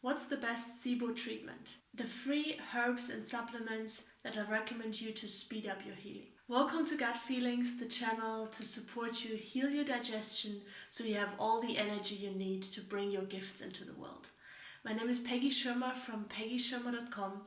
What's the best SIBO treatment? The free herbs and supplements that I recommend you to speed up your healing. Welcome to Gut Feelings, the channel to support you heal your digestion so you have all the energy you need to bring your gifts into the world. My name is Peggy Schirmer from peggyschirmer.com,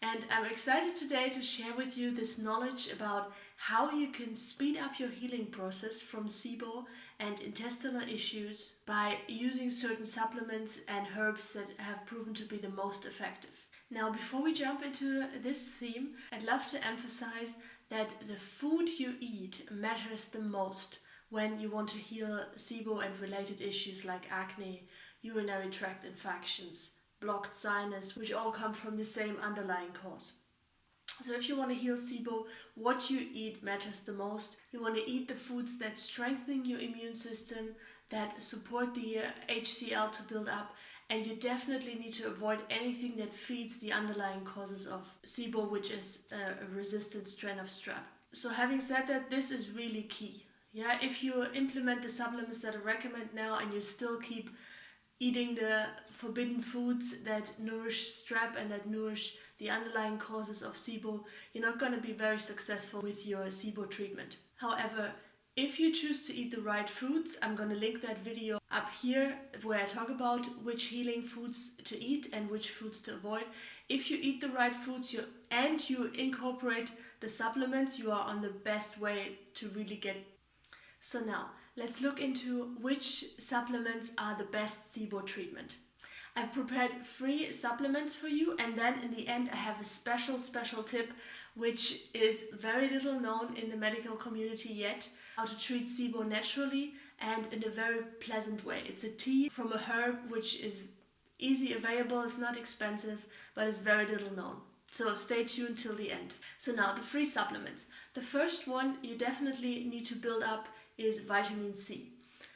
and I'm excited today to share with you this knowledge about how you can speed up your healing process from SIBO and intestinal issues by using certain supplements and herbs that have proven to be the most effective. Now, before we jump into this theme, I'd love to emphasize that the food you eat matters the most when you want to heal SIBO and related issues like acne, urinary tract infections, blocked sinus, which all come from the same underlying cause. So if you want to heal SIBO, what you eat matters the most. You want to eat the foods that strengthen your immune system, that support the HCl to build up, and you definitely need to avoid anything that feeds the underlying causes of SIBO, which is a resistant strain of strep. So having said that, this is really key. Yeah, if you implement the supplements that I recommend now and you still keep eating the forbidden foods that nourish strep and that nourish the underlying causes of SIBO, you're not going to be very successful with your SIBO treatment. However, if you choose to eat the right foods, I'm going to link that video up here where I talk about which healing foods to eat and which foods to avoid. If you eat the right foods and you incorporate the supplements, you are on the best way to really get. So now, let's look into which supplements are the best SIBO treatment. I've prepared free supplements for you, and then in the end I have a special tip which is very little known in the medical community yet, how to treat SIBO naturally and in a very pleasant way. It's a tea from a herb which is easy available, it's not expensive, but it's very little known. So stay tuned till the end. So now the free supplements. The first one you definitely need to build up is vitamin C.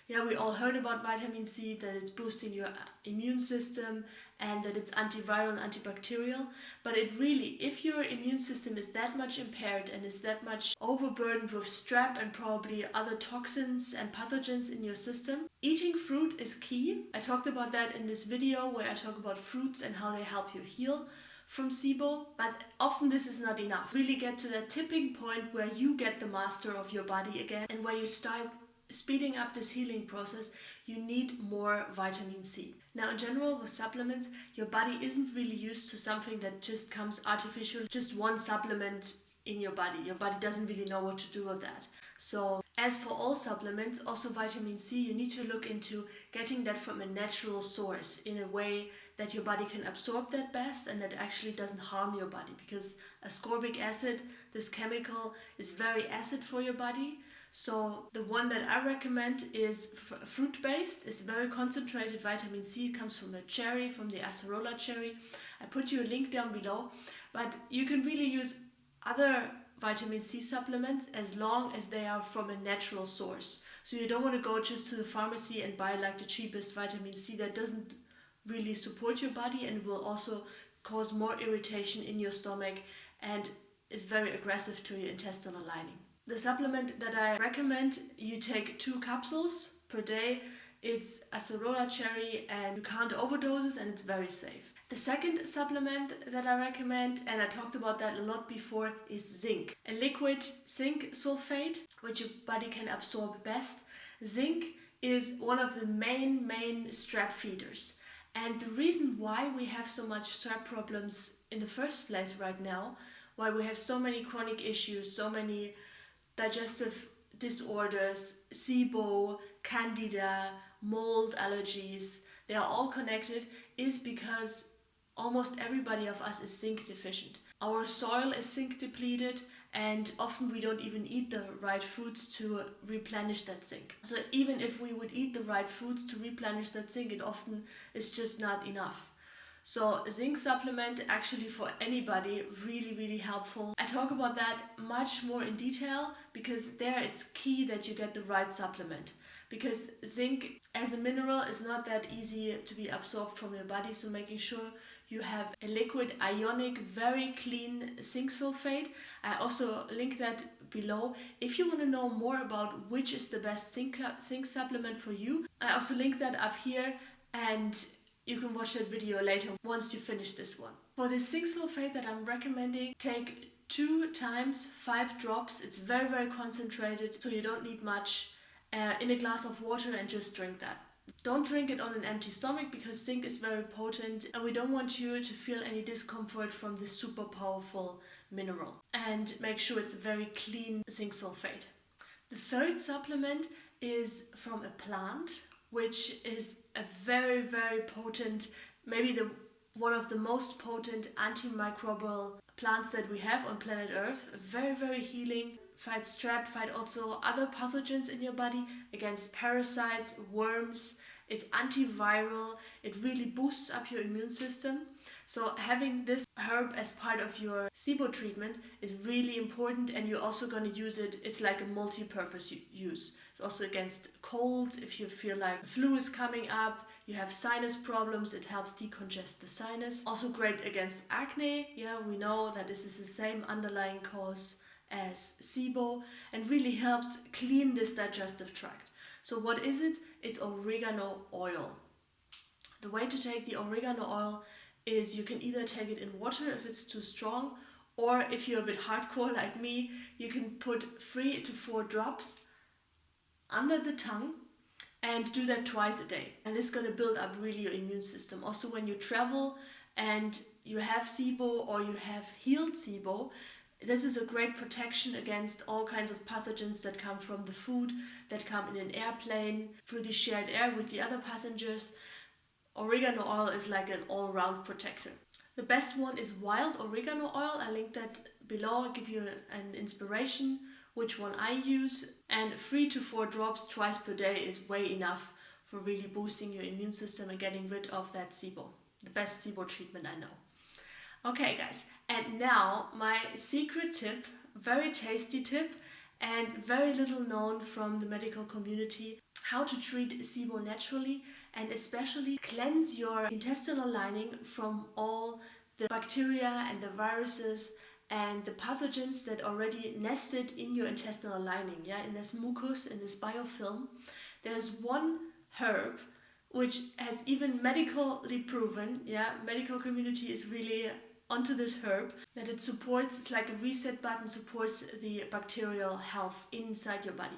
Yeah, we all heard about vitamin C, that it's boosting your immune system and that it's antiviral and antibacterial. But it really, if your immune system is that much impaired and is that much overburdened with strep and probably other toxins and pathogens in your system, eating fruit is key. I talked about that in this video where I talk about fruits and how they help you heal from SIBO, but often this is not enough. Really get to that tipping point where you get the master of your body again and where you start speeding up this healing process, you need more vitamin C. Now in general with supplements, your body isn't really used to something that just comes artificial, just one supplement in your body. Your body doesn't really know what to do with that. So as for all supplements, also vitamin C, you need to look into getting that from a natural source in a way that your body can absorb that best and that actually doesn't harm your body, because ascorbic acid, this chemical, is very acid for your body. So the one that I recommend is fruit-based. It's very concentrated vitamin C. It comes from a cherry, from the acerola cherry. I put you a link down below. But you can really use other vitamin C supplements as long as they are from a natural source. So you don't want to go just to the pharmacy and buy like the cheapest vitamin C that doesn't really support your body and will also cause more irritation in your stomach and is very aggressive to your intestinal lining. The supplement that I recommend, you take 2 capsules per day. It's acerola cherry and you can't overdose it and it's very safe. The second supplement that I recommend, and I talked about that a lot before, is zinc. A liquid zinc sulfate, which your body can absorb best. Zinc is one of the main strep feeders. And the reason why we have so much strep problems in the first place right now, why we have so many chronic issues, so many digestive disorders, SIBO, candida, mold allergies, they are all connected, is because almost everybody of us is zinc deficient. Our soil is zinc depleted and often we don't even eat the right foods to replenish that zinc. So even if we would eat the right foods to replenish that zinc, it often is just not enough. So a zinc supplement actually for anybody, really helpful. I talk about that much more in detail because there it's key that you get the right supplement. Because zinc as a mineral is not that easy to be absorbed from your body, so making sure you have a liquid ionic, very clean zinc sulfate. I also link that below. If you want to know more about which is the best zinc supplement for you, I also link that up here. And You can watch that video later once you finish this one. For the zinc sulfate that I'm recommending, take 2 times 5 drops. It's very, very concentrated, so you don't need much, in a glass of water, and just drink that. Don't drink it on an empty stomach because zinc is very potent and we don't want you to feel any discomfort from this super powerful mineral. And make sure it's a very clean zinc sulfate. The third supplement is from a plant, which is a very, very potent, maybe one of the most potent antimicrobial plants that we have on planet Earth. Very, very healing. Fights strep, fight also other pathogens in your body against parasites, worms. It's antiviral. It really boosts up your immune system. So having this herb as part of your SIBO treatment is really important, and you're also going to use it. It's like a multi-purpose use. It's also against colds. If you feel like the flu is coming up, you have sinus problems, it helps decongest the sinus. Also great against acne. Yeah, we know that this is the same underlying cause as SIBO, and really helps clean this digestive tract. So what is it? It's oregano oil. The way to take the oregano oil is you can either take it in water if it's too strong, or if you're a bit hardcore like me, you can put 3 to 4 drops under the tongue and do that twice a day. And this is going to build up really your immune system. Also when you travel and you have SIBO or you have healed SIBO, this is a great protection against all kinds of pathogens that come from the food, that come in an airplane, through the shared air with the other passengers. Oregano oil is like an all-round protector. The best one is wild oregano oil. I link that below. I'll give you an inspiration which one I use. And 3 to 4 drops twice per day is way enough for really boosting your immune system and getting rid of that SIBO. The best SIBO treatment I know. Okay guys, and now my secret tip, very tasty tip and very little known from the medical community, how to treat SIBO naturally and especially cleanse your intestinal lining from all the bacteria and the viruses and the pathogens that already nested in your intestinal lining, in this mucus, in this biofilm. There's one herb which has even medically proven, medical community is really onto this herb, that it supports, it's like a reset button, supports the bacterial health inside your body.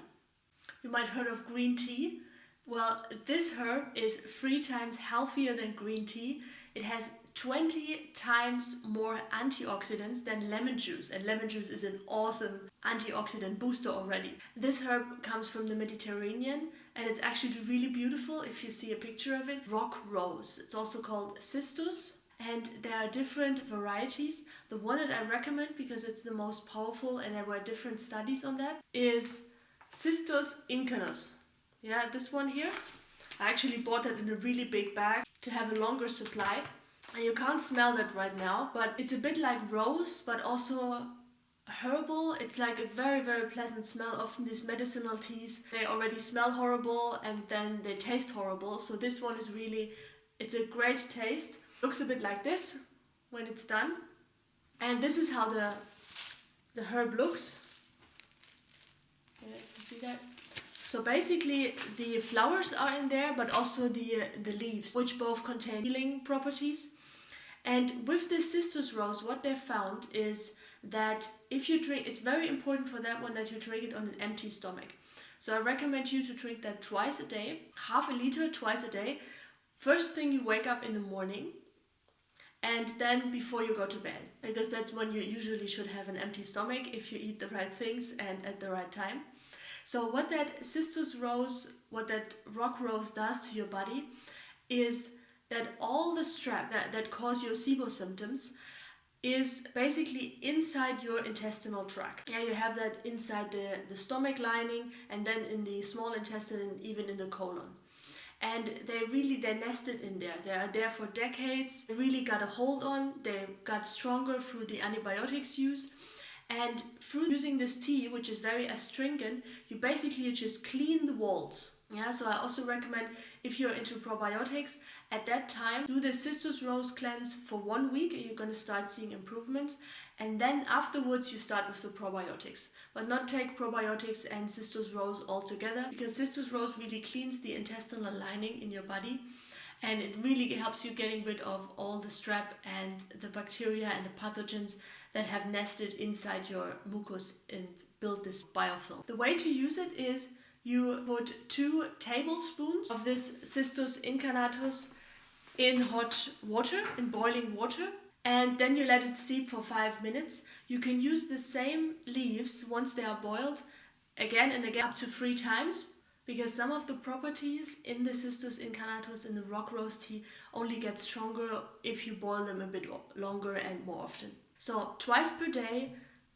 You might heard of green tea. Well, this herb is 3 times healthier than green tea. It has 20 times more antioxidants than lemon juice, and lemon juice is an awesome antioxidant booster already. This herb comes from the Mediterranean, and it's actually really beautiful if you see a picture of it. Rock rose. It's also called Cistus. And there are different varieties. The one that I recommend, because it's the most powerful and there were different studies on that, is Cistus incanus. This one here. I actually bought that in a really big bag to have a longer supply. And you can't smell that right now, but it's a bit like rose, but also herbal. It's like a very, very pleasant smell. Often these medicinal teas, they already smell horrible and then they taste horrible. So this one is really, it's a great taste. Looks a bit like this when it's done. And this is how the herb looks. You can see that. So basically the flowers are in there, but also the leaves, which both contain healing properties. And with this cistus rose, what they found is that if you drink, it's very important for that one that you drink it on an empty stomach. So I recommend you to drink that twice a day, half a liter twice a day. First thing you wake up in the morning, and then before you go to bed, because that's when you usually should have an empty stomach if you eat the right things and at the right time. So what that cistus rose, what that rock rose does to your body is that all the strep that cause your SIBO symptoms is basically inside your intestinal tract. You have that inside the stomach lining, and then in the small intestine and even in the colon. And they're nested in there. They are there for decades. They really got a hold on. They got stronger through the antibiotics use. And through using this tea, which is very astringent, you just clean the walls. So I also recommend, if you're into probiotics, at that time, do the cistus rose cleanse for 1 week and you're going to start seeing improvements. And then afterwards, you start with the probiotics. But not take probiotics and cistus rose all together, because cistus rose really cleans the intestinal lining in your body. and it really helps you getting rid of all the strep and the bacteria and the pathogens that have nested inside your mucus and build this biofilm. The way to use it is you put 2 tablespoons of this Cistus incanus in hot water, in boiling water, and then you let it steep for 5 minutes. You can use the same leaves once they are boiled again and again up to 3 times, because some of the properties in the Cistus incanus in the rock rose tea only get stronger if you boil them a bit longer and more often. So twice per day,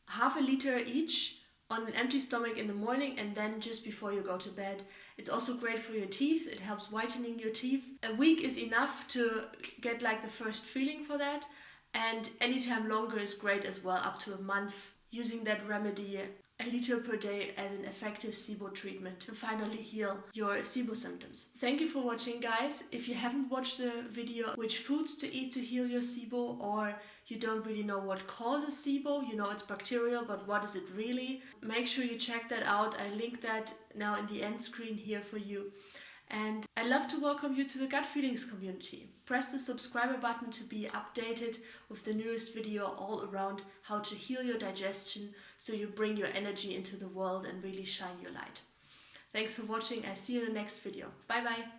half a liter each on an empty stomach in the morning and then just before you go to bed. It's also great for your teeth. It helps whitening your teeth. A week is enough to get like the first feeling for that, and anytime longer is great as well, up to a month. Using that remedy, a liter per day, as an effective SIBO treatment to finally heal your SIBO symptoms. Thank you for watching, guys. If you haven't watched the video which foods to eat to heal your SIBO, or you don't really know what causes SIBO, you know it's bacterial, but what is it really? Make sure you check that out. I link that now in the end screen here for you. And I'd love to welcome you to the Gut Feelings community. Press the subscriber button to be updated with the newest video all around how to heal your digestion so you bring your energy into the world and really shine your light. Thanks for watching. I see you in the next video. Bye bye.